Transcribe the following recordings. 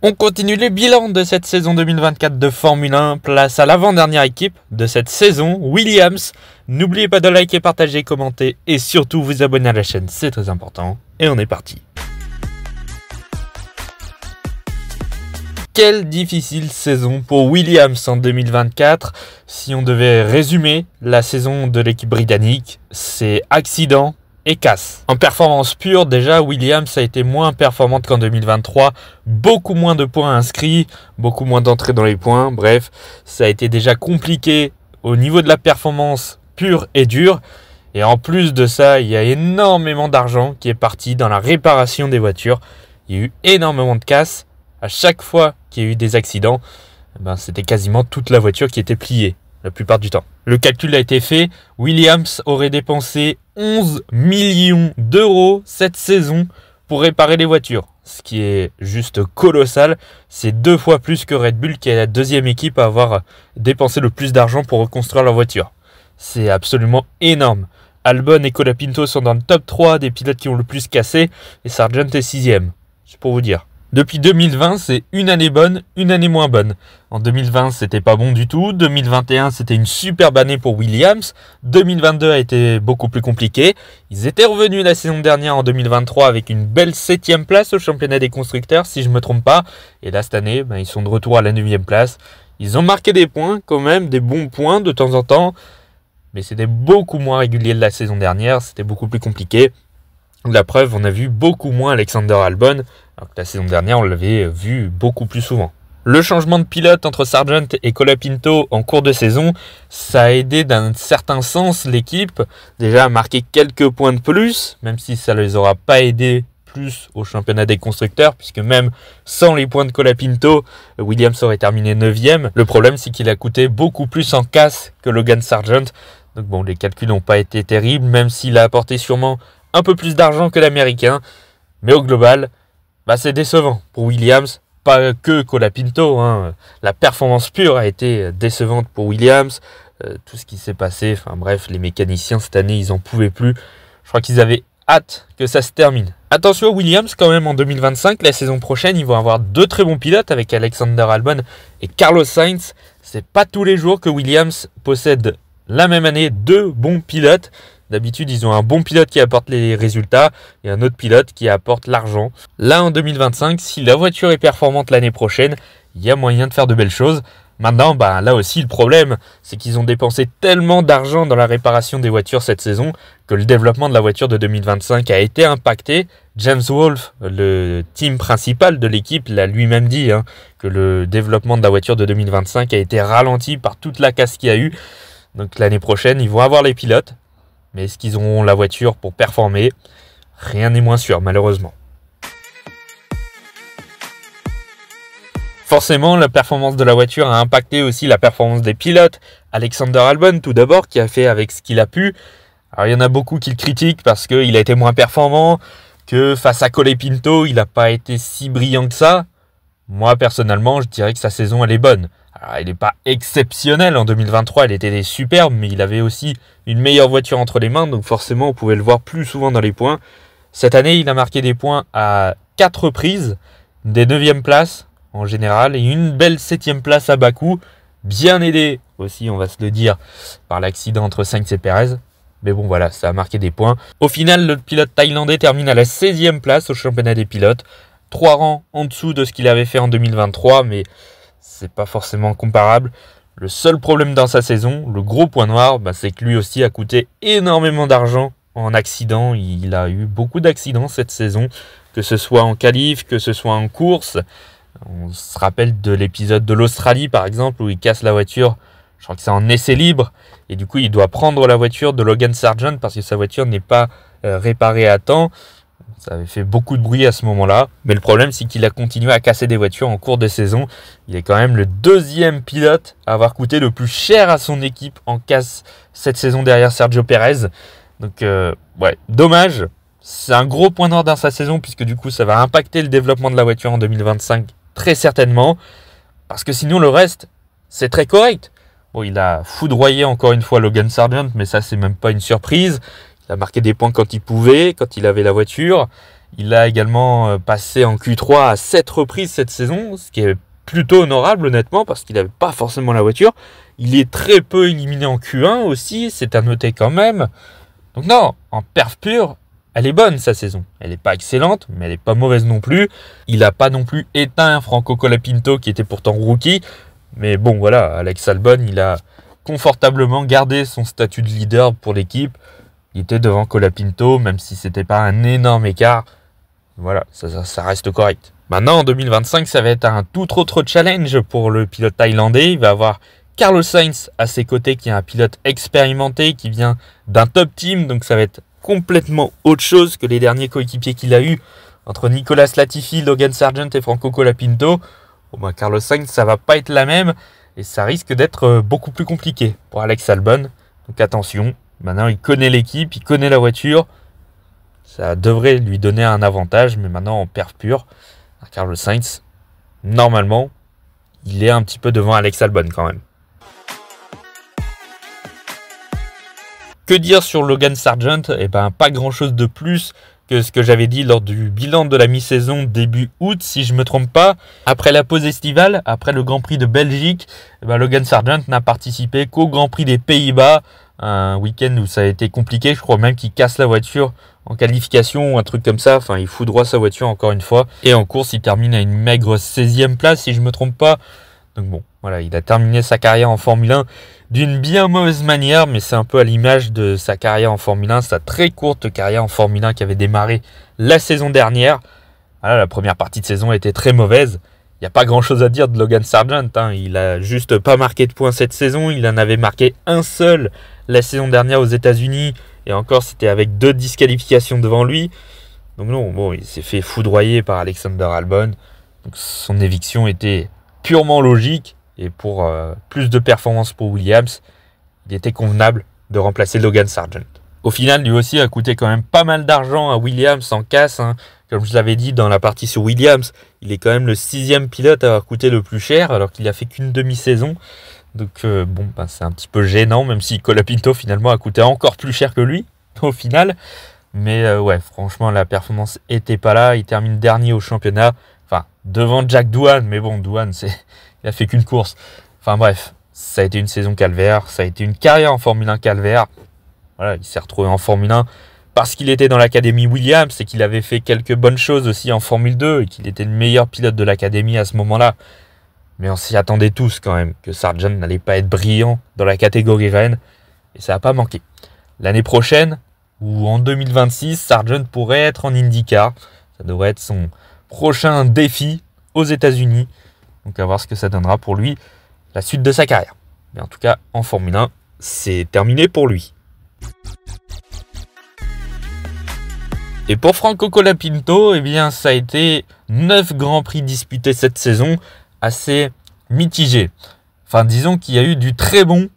On continue les bilans de cette saison 2024 de Formule 1. Place à l'avant-dernière équipe de cette saison, Williams. N'oubliez pas de liker, partager, commenter et surtout vous abonner à la chaîne, c'est très important. Et on est parti. Quelle difficile saison pour Williams en 2024. Si on devait résumer la saison de l'équipe britannique, c'est accident et casse. En performance pure, déjà, Williams a été moins performante qu'en 2023. Beaucoup moins de points inscrits, beaucoup moins d'entrées dans les points. Bref, ça a été déjà compliqué au niveau de la performance pure et dure. Et en plus de ça, il y a énormément d'argent qui est parti dans la réparation des voitures. Il y a eu énormément de casses. À chaque fois qu'il y a eu des accidents, c'était quasiment toute la voiture qui était pliée, la plupart du temps. Le calcul a été fait, Williams aurait dépensé 11 millions d'euros cette saison pour réparer les voitures. Ce qui est juste colossal, c'est 2 fois plus que Red Bull qui est la deuxième équipe à avoir dépensé le plus d'argent pour reconstruire leur voiture. C'est absolument énorme. Albon et Colapinto sont dans le top 3 des pilotes qui ont le plus cassé et Sargent est 6ème, c'est pour vous dire. Depuis 2020, c'est une année bonne, une année moins bonne. En 2020, c'était pas bon du tout. 2021, c'était une superbe année pour Williams. 2022 a été beaucoup plus compliqué. Ils étaient revenus la saison dernière en 2023 avec une belle 7ème place au championnat des constructeurs, si je me trompe pas. Et là, cette année, ils sont de retour à la 9ème place. Ils ont marqué des points quand même, des bons points de temps en temps. Mais c'était beaucoup moins régulier de la saison dernière. C'était beaucoup plus compliqué. La preuve, on a vu beaucoup moins Alexander Albon, alors que la saison dernière, on l'avait vu beaucoup plus souvent. Le changement de pilote entre Sargent et Colapinto en cours de saison, ça a aidé d'un certain sens l'équipe, déjà à marquer quelques points de plus, même si ça ne les aura pas aidés plus au championnat des constructeurs, puisque même sans les points de Colapinto, Williams aurait terminé 9ème. Le problème, c'est qu'il a coûté beaucoup plus en casse que Logan Sargent. Donc bon, les calculs n'ont pas été terribles, même s'il a apporté sûrement un peu plus d'argent que l'américain, mais au global, c'est décevant pour Williams, pas que Colapinto, La performance pure a été décevante pour Williams, tout ce qui s'est passé, les mécaniciens cette année, ils n'en pouvaient plus, je crois qu'ils avaient hâte que ça se termine. Attention à Williams quand même en 2025, la saison prochaine, ils vont avoir 2 très bons pilotes avec Alexander Albon et Carlos Sainz. C'est pas tous les jours que Williams possède la même année 2 bons pilotes. D'habitude, ils ont un bon pilote qui apporte les résultats et un autre pilote qui apporte l'argent. Là, en 2025, si la voiture est performante l'année prochaine, il y a moyen de faire de belles choses. Maintenant, là aussi, le problème, c'est qu'ils ont dépensé tellement d'argent dans la réparation des voitures cette saison que le développement de la voiture de 2025 a été impacté. James Wolfe, le team principal de l'équipe, l'a lui-même dit que le développement de la voiture de 2025 a été ralenti par toute la casse qu'il y a eu. Donc l'année prochaine, ils vont avoir les pilotes. Mais est-ce qu'ils auront la voiture pour performer? Rien n'est moins sûr, malheureusement. Forcément, la performance de la voiture a impacté aussi la performance des pilotes. Alexander Albon, tout d'abord, qui a fait avec ce qu'il a pu. Alors, il y en a beaucoup qui le critiquent parce qu'il a été moins performant, que face à Colapinto, il n'a pas été si brillant que ça. Moi, personnellement, je dirais que sa saison, elle est bonne. Alors, elle n'est pas exceptionnelle. En 2023, elle était superbe, mais il avait aussi une meilleure voiture entre les mains, donc forcément, on pouvait le voir plus souvent dans les points. Cette année, il a marqué des points à 4 reprises, des 9e places en général, et une belle 7e place à Bakou, bien aidé aussi, on va se le dire, par l'accident entre Sainz et Perez. Mais bon, voilà, ça a marqué des points. Au final, le pilote thaïlandais termine à la 16e place au championnat des pilotes, 3 rangs en dessous de ce qu'il avait fait en 2023, mais c'est pas forcément comparable. Le seul problème dans sa saison, le gros point noir, c'est que lui aussi a coûté énormément d'argent en accident. Il a eu beaucoup d'accidents cette saison, que ce soit en qualif, que ce soit en course. On se rappelle de l'épisode de l'Australie par exemple, où il casse la voiture, je crois que c'est en essai libre, et du coup il doit prendre la voiture de Logan Sargent parce que sa voiture n'est pas réparée à temps. Ça avait fait beaucoup de bruit à ce moment-là. Mais le problème, c'est qu'il a continué à casser des voitures en cours de saison. Il est quand même le 2e pilote à avoir coûté le plus cher à son équipe en casse cette saison derrière Sergio Perez. Donc, dommage. C'est un gros point noir dans sa saison puisque du coup, ça va impacter le développement de la voiture en 2025 très certainement. Parce que sinon, le reste, c'est très correct. Bon, il a foudroyé encore une fois Logan Sargent, mais ça, c'est même pas une surprise. Il a marqué des points quand il pouvait, quand il avait la voiture. Il a également passé en Q3 à 7 reprises cette saison, ce qui est plutôt honorable honnêtement parce qu'il n'avait pas forcément la voiture. Il est très peu éliminé en Q1 aussi, c'est à noter quand même. Donc non, en perf pure, elle est bonne sa saison. Elle n'est pas excellente, mais elle n'est pas mauvaise non plus. Il n'a pas non plus éteint Franco Colapinto qui était pourtant rookie. Mais bon voilà, Alex Albon, il a confortablement gardé son statut de leader pour l'équipe. Il était devant Colapinto, même si c'était pas un énorme écart. Voilà, ça reste correct. Maintenant, en 2025, ça va être un tout autre challenge pour le pilote thaïlandais. Il va avoir Carlos Sainz à ses côtés, qui est un pilote expérimenté, qui vient d'un top team. Donc ça va être complètement autre chose que les derniers coéquipiers qu'il a eu entre Nicolas Latifi, Logan Sargent et Franco Colapinto. Carlos Sainz, ça va pas être la même et ça risque d'être beaucoup plus compliqué pour Alex Albon. Donc attention, maintenant il connaît l'équipe, il connaît la voiture. Ça devrait lui donner un avantage, mais maintenant en perf pure, Carlos Sainz, normalement, il est un petit peu devant Alex Albon quand même. Que dire sur Logan Sargent? Pas grand chose de plus que ce que j'avais dit lors du bilan de la mi-saison début août, si je ne me trompe pas. Après la pause estivale, après le Grand Prix de Belgique, Logan Sargent n'a participé qu'au Grand Prix des Pays-Bas. Un week-end où ça a été compliqué, je crois même qu'il casse la voiture en qualification ou un truc comme ça. Enfin, il foudroie sa voiture encore une fois. Et en course, il termine à une maigre 16e place, si je ne me trompe pas. Donc bon, voilà, il a terminé sa carrière en Formule 1 d'une bien mauvaise manière, mais c'est un peu à l'image de sa carrière en Formule 1, sa très courte carrière en Formule 1 qui avait démarré la saison dernière. Voilà, la première partie de saison était très mauvaise. Il n'y a pas grand chose à dire de Logan Sargent. Il a juste pas marqué de points cette saison. Il en avait marqué un seul la saison dernière aux États-Unis. Et encore, c'était avec 2 disqualifications devant lui. Donc non, bon, il s'est fait foudroyer par Alexander Albon. Donc son éviction était purement logique. Et pour plus de performance pour Williams, il était convenable de remplacer Logan Sargent. Au final, lui aussi a coûté quand même pas mal d'argent à Williams en casse. Comme je l'avais dit dans la partie sur Williams, il est quand même le 6e pilote à avoir coûté le plus cher, alors qu'il a fait qu'une demi-saison. Donc c'est un petit peu gênant, même si Colapinto finalement a coûté encore plus cher que lui, au final. Mais franchement, la performance était pas là. Il termine dernier au championnat, enfin devant Jack Doohan, mais bon, Doohan, il a fait qu'une course. Enfin bref, ça a été une saison calvaire, ça a été une carrière en Formule 1 calvaire. Voilà, il s'est retrouvé en Formule 1 parce qu'il était dans l'académie Williams et qu'il avait fait quelques bonnes choses aussi en Formule 2 et qu'il était le meilleur pilote de l'académie à ce moment-là. Mais on s'y attendait tous quand même que Sargent n'allait pas être brillant dans la catégorie reine et ça n'a pas manqué. L'année prochaine, ou en 2026, Sargent pourrait être en IndyCar. Ça devrait être son prochain défi aux États-Unis. Donc à voir ce que ça donnera pour lui la suite de sa carrière. Mais en tout cas, en Formule 1, c'est terminé pour lui. Et pour Franco Colapinto, ça a été 9 Grands Prix disputés cette saison, assez mitigés. Enfin, disons qu'il y a eu du très bon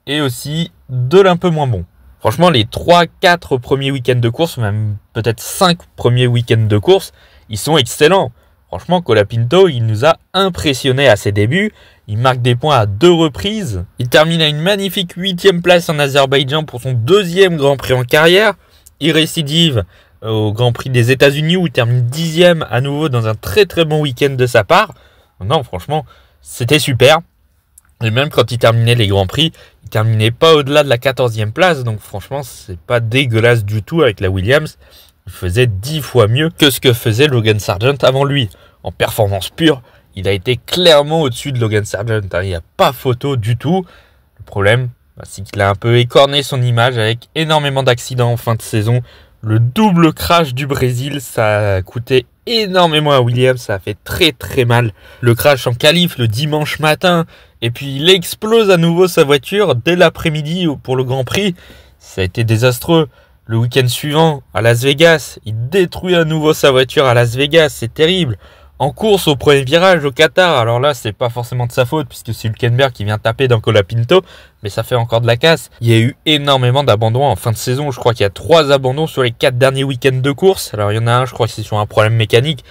et aussi de l'un peu moins bon. Franchement, les 3-4 premiers week-ends de course, même peut-être 5 premiers week-ends de course, ils sont excellents. Franchement, Colapinto, il nous a impressionnés à ses débuts. Il marque des points à 2 reprises. Il termine à une magnifique 8e place en Azerbaïdjan pour son 2e Grand Prix en carrière. Il récidive au Grand Prix des États-Unis où il termine 10e à nouveau dans un très très bon week-end de sa part. Non, franchement, c'était super. Et même quand il terminait les Grands Prix, il terminait pas au-delà de la 14e place. Donc franchement, c'est pas dégueulasse du tout avec la Williams. Il faisait 10 fois mieux que ce que faisait Logan Sargent avant lui. En performance pure, il a été clairement au-dessus de Logan Sargent. Il n'y a pas photo du tout. Le problème, c'est qu'il a un peu écorné son image avec énormément d'accidents en fin de saison. Le double crash du Brésil, ça a coûté énormément à Williams, ça a fait très très mal. Le crash en qualif le dimanche matin, et puis il explose à nouveau sa voiture dès l'après-midi pour le Grand Prix. Ça a été désastreux. Le week-end suivant, à Las Vegas, il détruit à nouveau sa voiture à Las Vegas, c'est terrible. En course au premier virage au Qatar, alors là c'est pas forcément de sa faute puisque c'est Hülkenberg qui vient taper dans Colapinto, mais ça fait encore de la casse. Il y a eu énormément d'abandons en fin de saison, je crois qu'il y a 3 abandons sur les 4 derniers week-ends de course. Alors il y en a un, je crois que c'est sur un problème mécanique,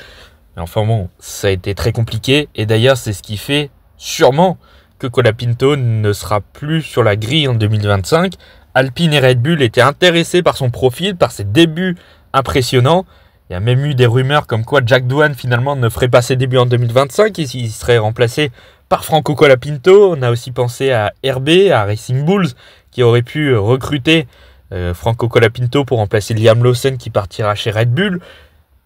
mais enfin bon, ça a été très compliqué et d'ailleurs c'est ce qui fait sûrement que Colapinto ne sera plus sur la grille en 2025. Alpine et Red Bull étaient intéressés par son profil, par ses débuts impressionnants. Il y a même eu des rumeurs comme quoi Jack Doohan finalement ne ferait pas ses débuts en 2025 et il serait remplacé par Franco Colapinto. On a aussi pensé à RB, à Racing Bulls, qui aurait pu recruter Franco Colapinto pour remplacer Liam Lawson qui partira chez Red Bull.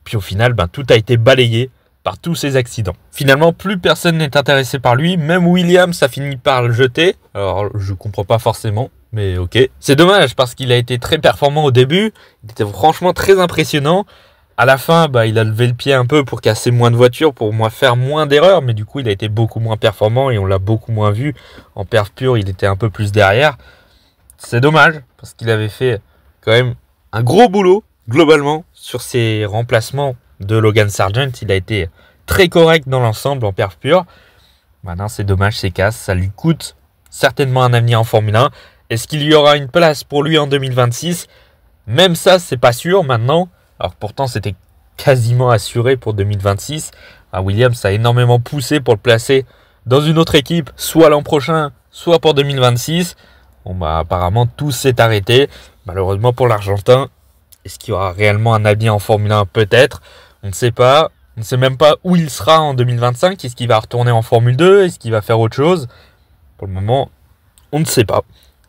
Puis au final, tout a été balayé par tous ces accidents. Finalement, plus personne n'est intéressé par lui. Même Williams a fini par le jeter. Alors, je comprends pas forcément, mais ok. C'est dommage parce qu'il a été très performant au début. Il était franchement très impressionnant. À la fin, il a levé le pied un peu pour casser moins de voitures, pour faire moins d'erreurs. Mais du coup, il a été beaucoup moins performant et on l'a beaucoup moins vu. En perf pure, il était un peu plus derrière. C'est dommage parce qu'il avait fait quand même un gros boulot globalement sur ses remplacements de Logan Sargent. Il a été très correct dans l'ensemble en perf pure. Maintenant, c'est dommage, c'est casse. Ça lui coûte certainement un avenir en Formule 1. Est-ce qu'il y aura une place pour lui en 2026? Même ça, c'est pas sûr maintenant. Alors pourtant, c'était quasiment assuré pour 2026. Williams a énormément poussé pour le placer dans une autre équipe, soit l'an prochain, soit pour 2026. Apparemment, tout s'est arrêté. Malheureusement pour l'Argentin, est-ce qu'il y aura réellement un avenir en Formule 1? Peut-être. On ne sait pas. On ne sait même pas où il sera en 2025. Est-ce qu'il va retourner en Formule 2? Est-ce qu'il va faire autre chose? Pour le moment, on ne sait pas.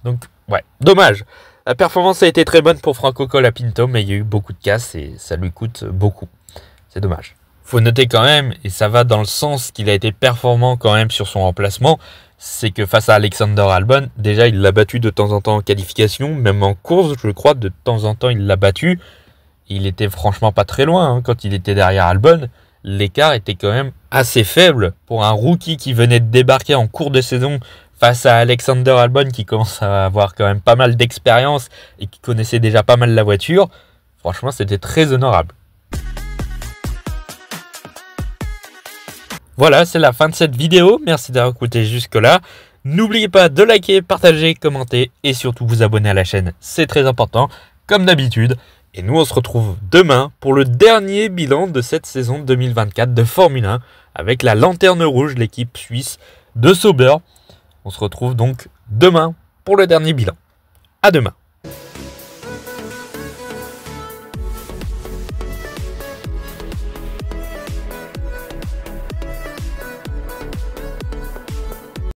Donc, ouais, dommage. La performance a été très bonne pour Franco Colapinto, mais il y a eu beaucoup de casses et ça lui coûte beaucoup. C'est dommage. Faut noter quand même, et ça va dans le sens qu'il a été performant quand même sur son remplacement, c'est que face à Alexander Albon, déjà il l'a battu de temps en temps en qualification, même en course, je crois, de temps en temps il l'a battu. Il était franchement pas très loin quand il était derrière Albon. L'écart était quand même assez faible pour un rookie qui venait de débarquer en cours de saison face à Alexander Albon qui commence à avoir quand même pas mal d'expérience et qui connaissait déjà pas mal la voiture. Franchement, c'était très honorable. Voilà, c'est la fin de cette vidéo. Merci d'avoir écouté jusque-là. N'oubliez pas de liker, partager, commenter et surtout vous abonner à la chaîne. C'est très important, comme d'habitude. Et nous, on se retrouve demain pour le dernier bilan de cette saison 2024 de Formule 1 avec la Lanterne Rouge, l'équipe suisse de Sauber. On se retrouve donc demain pour le dernier bilan. À demain.